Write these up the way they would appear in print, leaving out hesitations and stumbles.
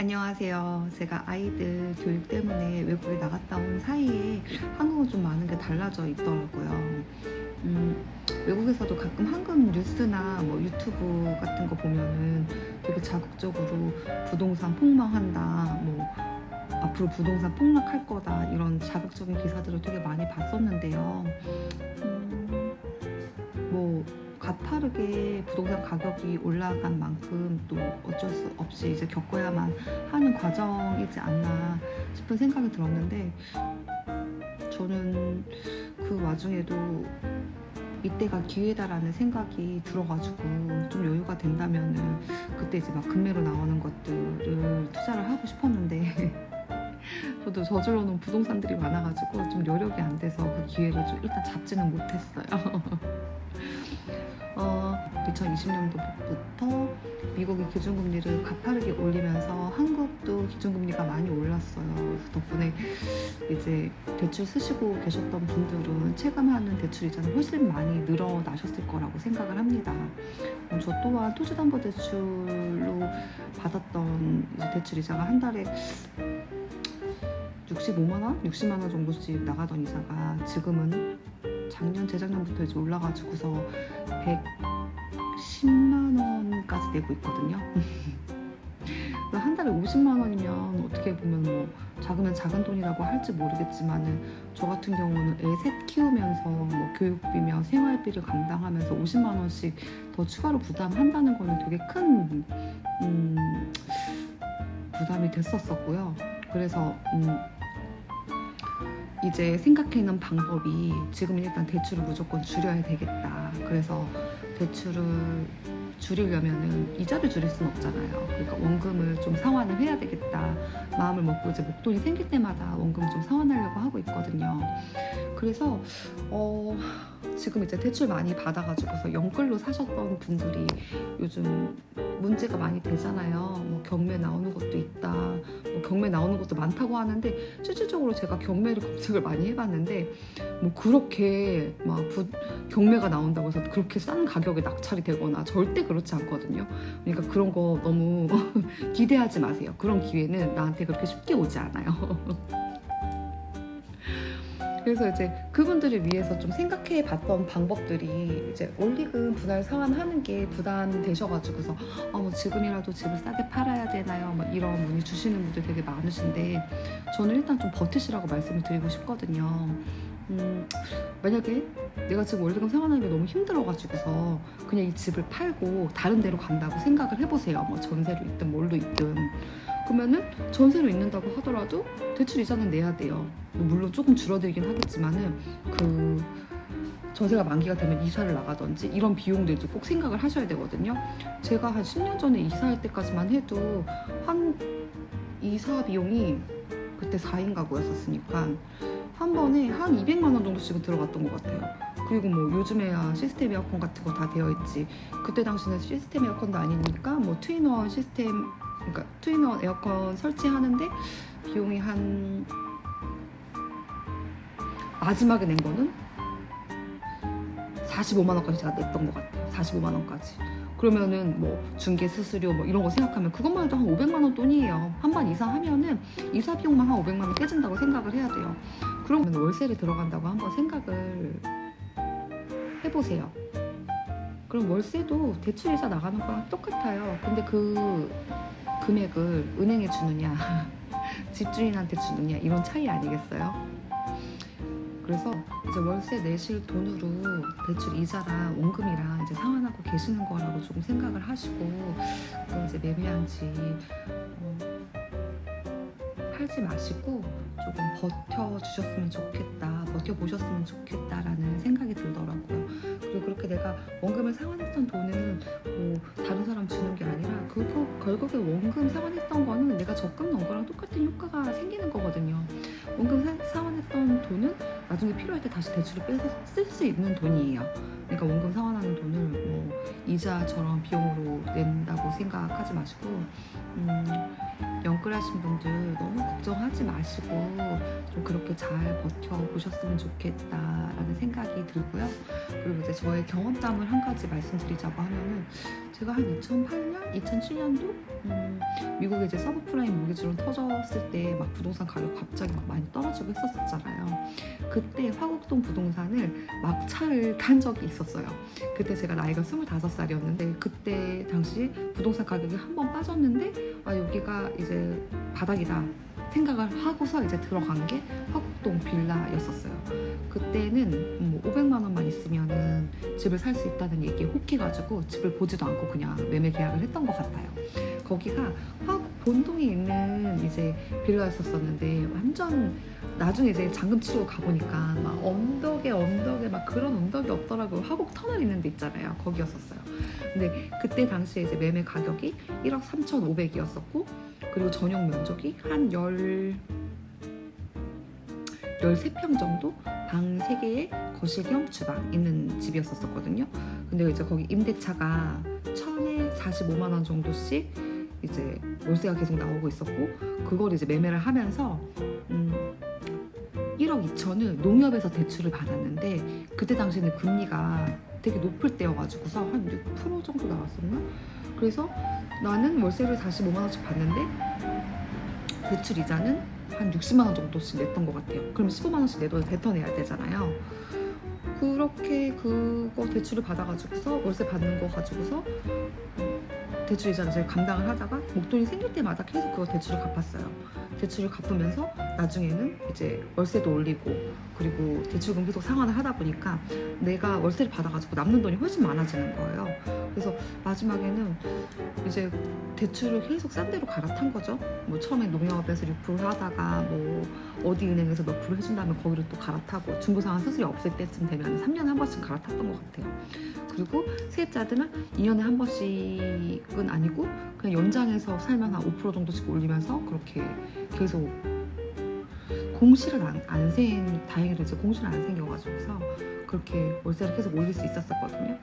안녕하세요. 제가 아이들 교육 때문에 외국에 나갔다 온 사이에 한국은 좀 많은 게 달라져 있더라고요. 외국에서도 가끔 한국 뉴스나 뭐 유튜브 같은 거 보면은 되게 자극적으로 부동산 폭망한다, 뭐 앞으로 부동산 폭락할 거다, 이런 자극적인 기사들을 되게 많이 봤었는데요. 뭐 가파르게 부동산 가격이 올라간 만큼 또 어쩔 수 없이 이제 겪어야만 하는 과정이지 않나 싶은 생각이 들었는데, 저는 그 와중에도 이때가 기회다라는 생각이 들어가지고 좀 여유가 된다면은 그때 이제 막 금매로 나오는 것들을 투자를 하고 싶었는데 저도 저질러 놓은 부동산들이 많아가지고 좀 여력이 안 돼서 그 기회를 좀 일단 잡지는 못했어요. 2020년도부터 미국이 기준금리를 가파르게 올리면서 한국도 기준금리가 많이 올랐어요. 그래서 덕분에 이제 대출 쓰시고 계셨던 분들은 체감하는 대출 이자는 훨씬 많이 늘어나셨을 거라고 생각을 합니다. 저 또한 토지담보대출로 받았던 이제 대출 이자가 한 달에 65만 원, 60만 원 정도씩 나가던 이자가 지금은 재작년부터 이제 올라가지고서 110만 원까지 내고 있거든요. 한 달에 50만 원이면 어떻게 보면 뭐 작으면 작은 돈이라고 할지 모르겠지만은, 저 같은 경우는 애 셋 키우면서 뭐 교육비며 생활비를 감당하면서 50만 원씩 더 추가로 부담한다는 거는 되게 큰 부담이 됐었고요. 그래서 이제 생각해놓은 방법이 지금 일단 대출을 무조건 줄여야 되겠다. 그래서 대출을 줄이려면은 이자를 줄일 수는 없잖아요. 그러니까 원금을 좀 상환을 해야 되겠다 마음을 먹고 이제 목돈이 생길 때마다 원금을 좀 상환하려고 하고 있거든요. 그래서 지금 이제 대출 많이 받아가지고서 연끌로 사셨던 분들이 요즘 문제가 많이 되잖아요. 뭐 경매 나오는 것도 있다, 뭐 경매 나오는 것도 많다고 하는데, 실질적으로 제가 경매를 검색을 많이 해봤는데 뭐 그렇게 막 경매가 나온다고 해서 그렇게 싼 가격에 낙찰이 되거나 절대 그렇지 않거든요. 그러니까 그런 거 너무 기대하지 마세요. 그런 기회는 나한테 그렇게 쉽게 오지 않아요. 그래서 이제 그분들을 위해서 좀 생각해 봤던 방법들이, 이제 원리금 분할 상환하는 게 부담되셔가지고서 뭐 지금이라도 집을 싸게 팔아야 되나요? 막 이런 문의 주시는 분들 되게 많으신데, 저는 일단 좀 버티시라고 말씀을 드리고 싶거든요. 만약에 내가 지금 원리금 상환하는 게 너무 힘들어가지고서 그냥 이 집을 팔고 다른 데로 간다고 생각을 해보세요. 뭐 전세로 있든 뭘로 있든. 그러면은 전세로 있는다고 하더라도 대출 이자는 내야 돼요. 물론 조금 줄어들긴 하겠지만은 그 전세가 만기가 되면 이사를 나가든지 이런 비용들도 꼭 생각을 하셔야 되거든요. 제가 한 10년 전에 이사할 때까지만 해도 한 이사 비용이, 그때 4인 가구였었으니까 한 번에 한 200만 원 정도씩은 들어갔던 것 같아요. 그리고 뭐 요즘에야 시스템 에어컨 같은 거 다 되어 있지, 그때 당시는 시스템 에어컨도 아니니까 뭐 트윈원 시스템, 그러니까 트윈원 에어컨 설치하는데 비용이 한, 마지막에 낸 거는 45만 원까지 제가 냈던 것 같아요. 45만 원까지. 그러면은 뭐 중개 수수료 뭐 이런 거 생각하면 그것만 해도 한 500만 원 돈이에요. 한 번 이사하면은 이사 비용만 한 500만 원 깨진다고 생각을 해야 돼요. 그러면 월세를 들어간다고 한번 생각을 해보세요. 그럼 월세도 대출이자 나가는 거랑 똑같아요. 근데 그 금액을 은행에 주느냐 집주인한테 주느냐, 이런 차이 아니겠어요? 그래서 이제 월세 내실 돈으로 대출 이자랑 원금이랑 이제 상환하고 계시는 거라고 조금 생각을 하시고, 이제 매매한 집 팔지 마시고 조금 버텨주셨으면 좋겠다, 버텨보셨으면 좋겠다라는 생각이 들더라고요. 그리고 그렇게 내가 원금을 상환했던 돈은 뭐 다른 사람 주는 게 아니라 결국에 원금 상환했던 거는 내가 적금 넣은 거랑 똑같은 효과가 생기는 거거든요. 원금 상환했던 돈은 나중에 필요할 때 다시 대출을 빼서 쓸 수 있는 돈이에요. 그러니까 원금 상환하는 돈을 뭐 이자처럼 비용으로 낸다고 생각하지 마시고, 댓글 하신 분들 너무 걱정하지 마시고 좀 그렇게 잘 버텨보셨으면 좋겠다라는 생각이 들고요. 그리고 이제 저의 경험담을 한 가지 말씀드리자고 하면은 제가 한 2008년, 2007년도 미국에 이제 서브프라임 모기지론 터졌을 때 막 부동산 가격 갑자기 막 많이 떨어지고 했었잖아요. 그때 화곡동 부동산을 막차를 탄 적이 있었어요. 그때 제가 나이가 25살이었는데 그때 당시 부동산 가격이 한 번 빠졌는데 아 여기가 이제 바닥이다 생각을 하고서 이제 들어간 게 화곡동 빌라였었어요. 그때는 뭐 500만 원만 있으면은 집을 살 수 있다는 얘기에 혹해가지고 집을 보지도 않고 그냥 매매 계약을 했던 것 같아요. 거기가 화곡 본동에 있는 이제 빌라였었는데 완전 나중에 이제 잔금 치르고 가보니까 막 언덕에 막 그런 언덕이 없더라고요. 화곡 터널 있는 데 있잖아요. 거기였었어요. 근데 그때 당시에 이제 매매 가격이 1억 3,500이었었고 그리고 전용 면적이 한 13평 정도 방 3개에 거실 겸 주방 있는 집이었었거든요. 근데 이제 거기 임대차가 1,000에 45만 원 정도씩 이제 월세가 계속 나오고 있었고 그걸 이제 매매를 하면서 1억 2천을 농협에서 대출을 받았는데 그때 당시에는 금리가 되게 높을 때여가지고서 한 6% 정도 나왔었나? 그래서 나는 월세를 45만 원씩 받는데 대출 이자는 한 60만 원 정도씩 냈던 것 같아요. 그럼 15만 원씩 내도 뱉어내야 되잖아요. 그렇게 그거 대출을 받아가지고서 월세 받는 거 가지고서 대출 이자를 제가 감당을 하다가 목돈이 생길 때마다 계속 그거 대출을 갚았어요. 대출을 갚으면서 나중에는 이제 월세도 올리고 그리고 대출금 계속 상환을 하다 보니까 내가 월세를 받아가지고 남는 돈이 훨씬 많아지는 거예요. 그래서 마지막에는 이제 대출을 계속 싼 데로 갈아탄 거죠. 뭐 처음에 농협에서 6% 하다가 뭐 어디 은행에서 몇 프로 해준다면 거기를 또 갈아타고 중고상환 수수료 없을 때쯤 되면 3년에 한 번씩 갈아탔던 것 같아요. 그리고 세입자들은 2년에 한 번씩은 아니고 그냥 연장해서 살면 한 5% 정도씩 올리면서 그렇게 계속 공실은 다행히도 이제 공실은 안 생겨가지고서 그렇게 월세를 계속 올릴 수 있었거든요.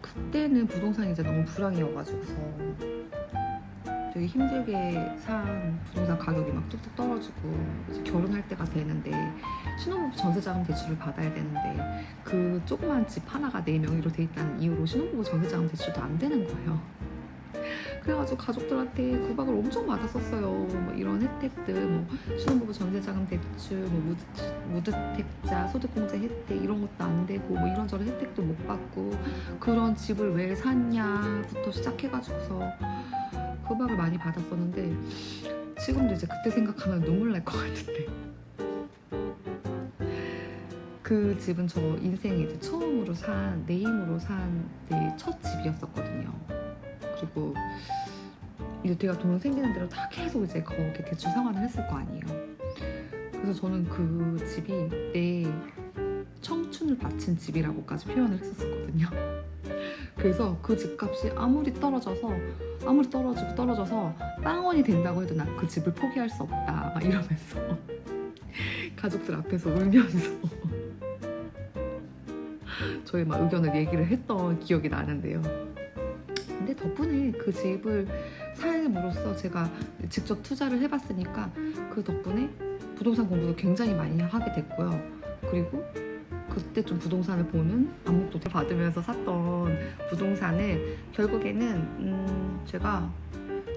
그때는 부동산이 이제 너무 불황이어가지고서 되게 힘들게 산 부동산 가격이 막 뚝뚝 떨어지고 이제 결혼할 때가 되는데 신혼부부 전세자금 대출을 받아야 되는데 그 조그만 집 하나가 내 명의로 돼 있다는 이유로 신혼부부 전세자금 대출도 안 되는 거예요. 그래가지고 가족들한테 구박을 엄청 받았었어요. 뭐 이런 혜택들, 뭐 신혼부부 전세자금 대출, 뭐 무주택자 소득공제 혜택 이런 것도 안 되고 뭐 이런저런 혜택도 못 받고 그런 집을 왜 샀냐부터 시작해가지고서 구박을 많이 받았었는데 지금도 이제 그때 생각하면 눈물 날 것 같은데 그 집은 저 인생에 이제 처음으로 내 힘으로 산 내 첫 집이었었거든요. 그리고 이제 제가 돈 생기는 대로 다 계속 이제 거기에 대출 상환을 했을 거 아니에요. 그래서 저는 그 집이 내 청춘을 바친 집이라고까지 표현을 했었거든요. 그래서 그 집값이 아무리 떨어져서 빵원이 된다고 해도 나 그 집을 포기할 수 없다 막 이러면서 가족들 앞에서 울면서 저의 막 의견을 얘기를 했던 기억이 나는데요. 근데 덕분에 그 집을 삶으로써 제가 직접 투자를 해봤으니까 그 덕분에 부동산 공부도 굉장히 많이 하게 됐고요. 그리고 그때 좀 부동산을 보는 안목도 받으면서 샀던 부동산을 결국에는 제가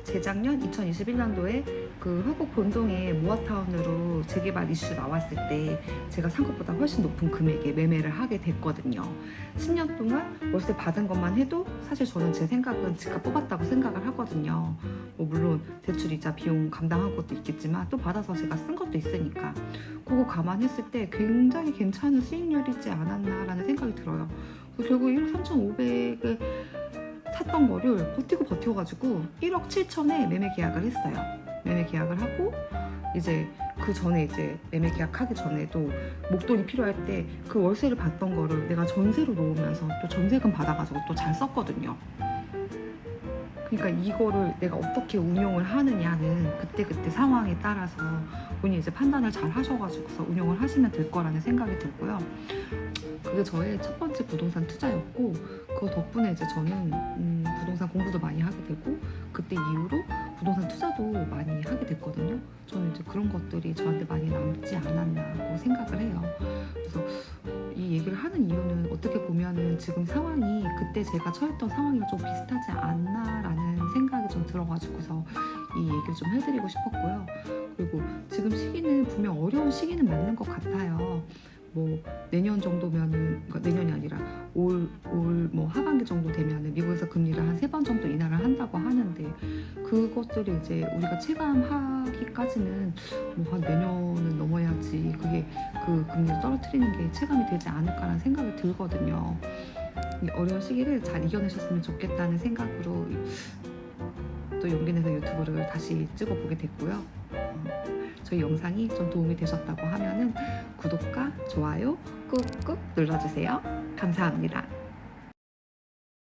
재작년 2021년도에 그 화곡 본동의 모아타운으로 재개발 이슈 나왔을 때 제가 산 것보다 훨씬 높은 금액에 매매를 하게 됐거든요. 10년 동안 월세 받은 것만 해도 사실 저는 제 생각은 집값 뽑았다고 생각을 하거든요. 뭐 물론 대출이자 비용 감당한 것도 있겠지만 또 받아서 제가 쓴 것도 있으니까 그거 감안했을 때 굉장히 괜찮은 수익률이지 않았나라는 생각이 들어요. 결국 1억 3,500을 샀던 거를 버티고 1억 7천에 매매 계약을 했어요. 매매 계약을 하고 이제 그 전에 이제 매매 계약하기 전에도 목돈이 필요할 때 그 월세를 받던 거를 내가 전세로 놓으면서 또 전세금 받아가지고 또 잘 썼거든요. 그러니까 이거를 내가 어떻게 운용을 하느냐는 그때 상황에 따라서 본인이 이제 판단을 잘 하셔가지고서 운용을 하시면 될 거라는 생각이 들고요. 그게 저의 첫 번째 부동산 투자였고 그 덕분에 이제 저는 부동산 공부도 많이 하게 되고 그때 이후로 부동산 투자도 많이 하게 됐거든요. 저는 이제 그런 것들이 저한테 많이 남지 않았나고 생각을 해요. 그래서 이 얘기를 하는 이유는 어떻게 보면은 지금 상황이 그때 제가 처했던 상황이랑 좀 비슷하지 않나라는 생각이 좀 들어가지고서 이 얘기를 좀 해드리고 싶었고요. 그리고 지금 시기는 분명 어려운 시기는 맞는 것 같아요. 뭐 내년 정도면은, 그러니까 내년이 아니라 올 뭐 하반기 정도 되면은 미국에서 금리를 한 3번 정도 인하를 한다고 하는데, 그것들이 이제 우리가 체감하기까지는 뭐 한 내년은 넘어야지 그게 그 금리를 떨어뜨리는 게 체감이 되지 않을까라는 생각이 들거든요. 이 어려운 시기를 잘 이겨내셨으면 좋겠다는 생각으로 또 용기 내서 유튜브를 다시 찍어보게 됐고요. 저희 영상이 좀 도움이 되셨다고 하면은 구독과 좋아요 꾹꾹 눌러주세요. 감사합니다.